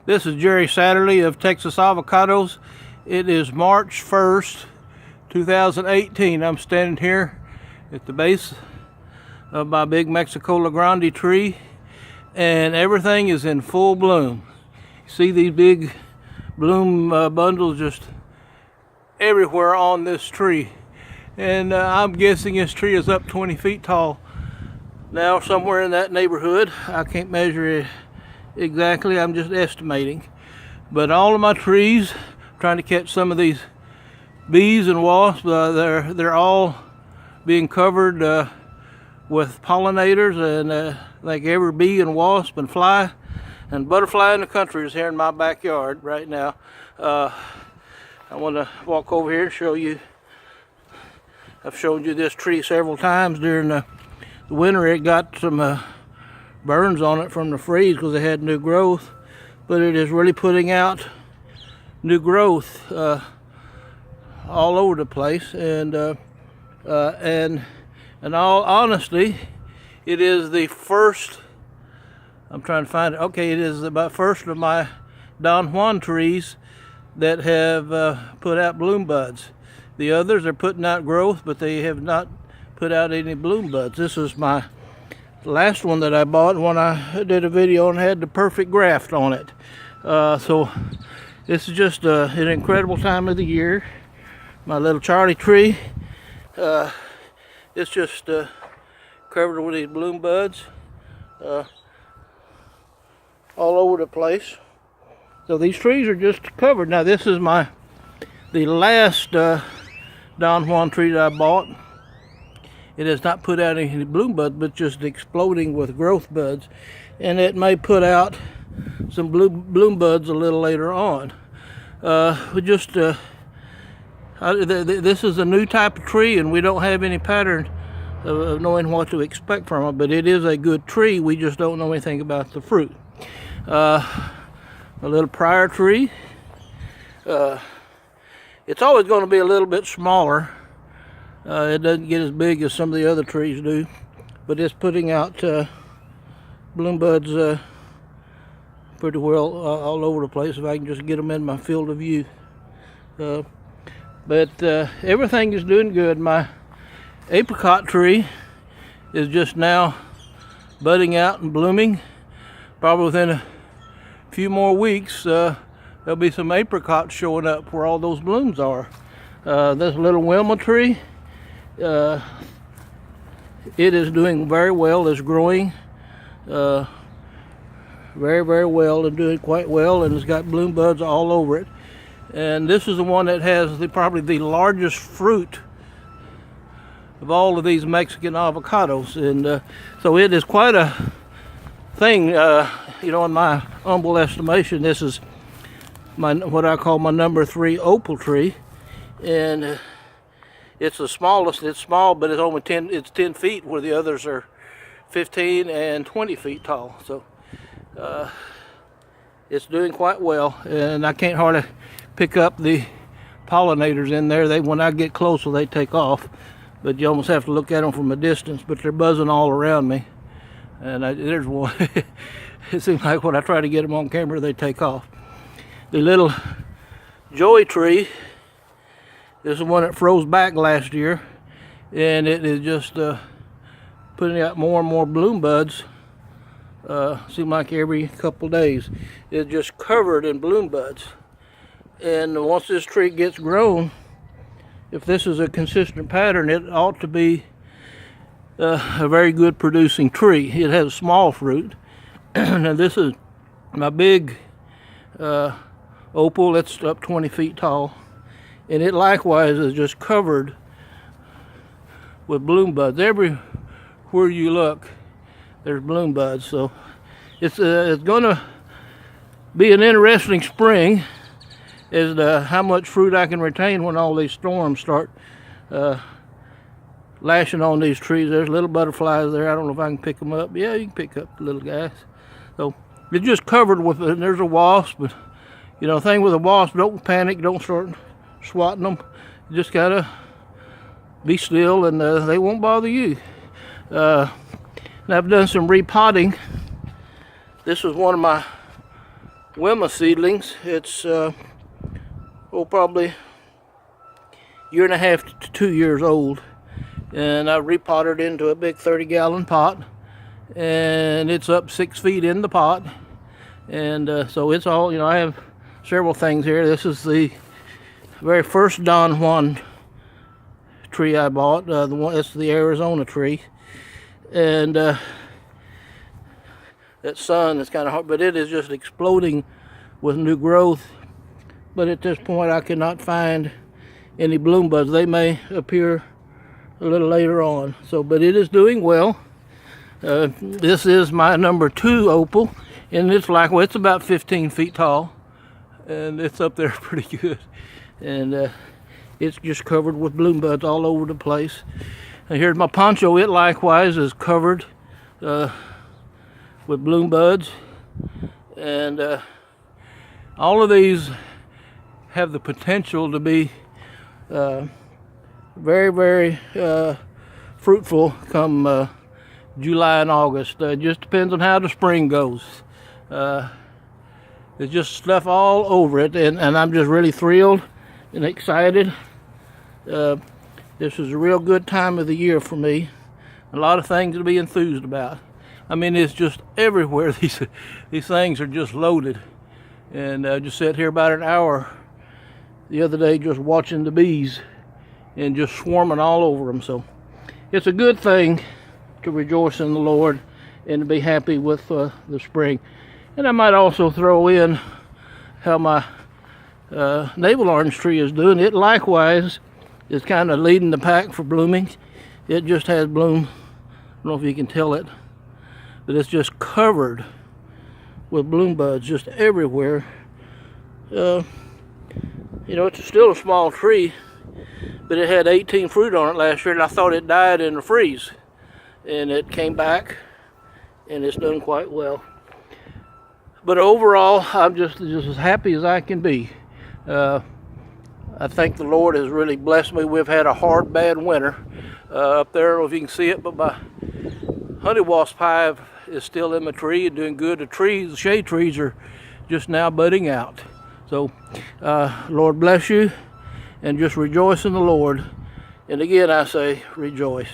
This is Jerry Satterley of Texas Avocados. It is March 1st, 2018. I'm standing here at the base of my big Mexicola Grande tree, and everything is in full bloom. See these big bloom bundles just everywhere on this tree. And I'm guessing this tree is up 20 feet tall now, somewhere in that neighborhood. I can't measure it exactly, I'm just estimating. But all of my trees, trying to catch some of these bees and wasps, they're all being covered with pollinators, and like every bee and wasp and fly and butterfly in the country is here in my backyard right now. I want to walk over here and show you. I've shown you this tree several times during the winter. It got some burns on it from the freeze because it had new growth, but it is really putting out new growth all over the place. And in all honesty, it is the first, I'm trying to find it, okay, it is about first of my Don Juan trees that have put out bloom buds. The others are putting out growth, but they have not put out any bloom buds. This is my last one that I bought when I did a video and had the perfect graft on it. So this is just an incredible time of the year. My little Charlie tree, it's just covered with these bloom buds all over the place. So these trees are just covered. Now this is the last Don Juan tree that I bought. It has not put out any bloom buds, but just exploding with growth buds, and it may put out some bloom buds a little later on. This is a new type of tree, and we don't have any pattern of knowing what to expect from it, but it is a good tree. We just don't know anything about the fruit. A little prior tree. It's always going to be a little bit smaller. It doesn't get as big as some of the other trees do, but it's putting out bloom buds pretty well all over the place, if I can just get them in my field of view. But everything is doing good. My apricot tree is just now budding out and blooming. Probably within a few more weeks there'll be some apricots showing up where all those blooms are. This little Wilma tree, it is doing very well. It's growing very, very well and doing quite well, and it's got bloom buds all over it. And this is the one that has probably the largest fruit of all of these Mexican avocados, and so it is quite a thing. You know, in my humble estimation, this is what I call my number 3 opal tree, and it's the smallest. It's small, but it's only 10 feet, where the others are 15 and 20 feet tall. So it's doing quite well, and I can't hardly pick up the pollinators in there. When I get closer, they take off, but you almost have to look at them from a distance. But they're buzzing all around me, and there's one. It seems like when I try to get them on camera, they take off. The little joey tree, this is the one that froze back last year, and it is just putting out more and more bloom buds. Seems like every couple days. It's just covered in bloom buds. And once this tree gets grown, if this is a consistent pattern, it ought to be a very good producing tree. It has small fruit. Now this is my big opal. It's up 20 feet tall, and it likewise is just covered with bloom buds. Everywhere you look, there's bloom buds. So it's gonna be an interesting spring as to how much fruit I can retain when all these storms start lashing on these trees. There's little butterflies there. I don't know if I can pick them up. Yeah, you can pick up the little guys. So it's just covered with, and there's a wasp. But you know, the thing with a wasp, don't panic, don't start swatting them. You just gotta be still, and they won't bother you. And I've done some repotting. This is one of my Wilma seedlings. It's probably 1.5 to 2 years old, and I repotted into a big 30-gallon pot, and it's up 6 feet in the pot. And so it's all, you know, I have several things here. This is the very first Don Juan tree I bought. The one, it's the Arizona tree, and that sun is kind of hard, but it is just exploding with new growth. But at this point, I cannot find any bloom buds. They may appear a little later on. So, but it is doing well. This is my number 2 opal, and it's like, well, it's about 15 feet tall, and it's up there pretty good. And it's just covered with bloom buds all over the place. And here's my poncho. It likewise is covered with bloom buds, and all of these have the potential to be very, very fruitful come July and August. It just depends on how the spring goes. There's just stuff all over it, and I'm just really thrilled and excited. This is a real good time of the year for me. A lot of things to be enthused about. I mean, it's just everywhere. These things are just loaded. And I just sat here about an hour the other day just watching the bees and just swarming all over them. So it's a good thing to rejoice in the Lord and to be happy with the spring. And I might also throw in how my navel orange tree is doing. It likewise is kind of leading the pack for blooming. It just has bloom. I don't know if you can tell it, but it's just covered with bloom buds just everywhere. You know, it's still a small tree, but it had 18 fruit on it last year, and I thought it died in the freeze. And it came back, and it's done quite well. But overall, I'm just as happy as I can be. I think the Lord has really blessed me. We've had a hard, bad winter up there. I don't know if you can see it, but my honey wasp hive is still in my tree and doing good. The shade trees are just now budding out. So, Lord bless you, and just rejoice in the Lord. And again, I say, rejoice.